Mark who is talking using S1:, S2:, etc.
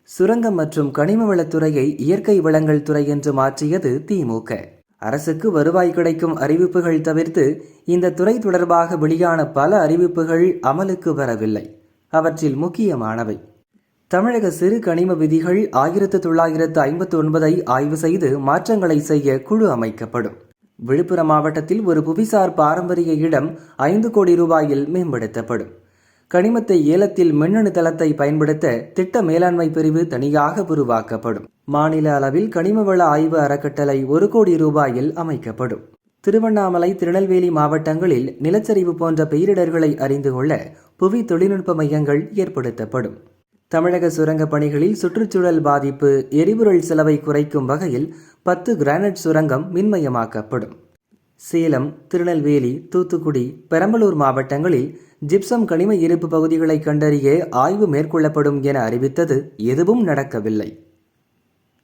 S1: சுரங்கம் மற்றும் கனிம வளத்துறையை இயற்கை வளங்கள் துறை என்று மாற்றியது திமுக. அரசுக்கு வருவாய் கிடைக்கும் அறிவிப்புகள் தவிர்த்து இந்த துறை தொடர்பாக வெளியான பல அறிவிப்புகள் அமலுக்கு வரவில்லை. அவற்றில் முக்கியமானவை: தமிழக சிறு கனிம விதிகள் 1959 ஆய்வு செய்து மாற்றங்களை செய்ய குழு அமைக்கப்படும். விழுப்புரம் மாவட்டத்தில் ஒரு புவிசார் பாரம்பரிய இடம் 5 கோடி ரூபாயில் மேம்படுத்தப்படும். கனிமத்தை ஏலத்தில் மின்னணு தளத்தை பயன்படுத்த திட்ட மேலாண்மை பிரிவு தனியாக உருவாக்கப்படும். மாநில அளவில் கனிமவள ஆய்வு அறக்கட்டளை 1 கோடி ரூபாயில் அமைக்கப்படும். திருவண்ணாமலை, திருநெல்வேலி மாவட்டங்களில் நிலச்சரிவு போன்ற பேரிடர்களை அறிந்து கொள்ள புவி தொழில்நுட்ப மையங்கள் ஏற்படுத்தப்படும். தமிழக சுரங்க பணிகளில் சுற்றுச்சூழல் பாதிப்பு, எரிபொருள் செலவை குறைக்கும் வகையில் 10 கிரானைட் சுரங்கம் மின்மயமாக்கப்படும். சேலம், திருநெல்வேலி, தூத்துக்குடி, பெரம்பலூர் மாவட்டங்களில் ஜிப்சம் கனிம இருப்பு பகுதிகளை கண்டறிய ஆய்வு மேற்கொள்ளப்படும் என அறிவித்தது எதுவும் நடக்கவில்லை.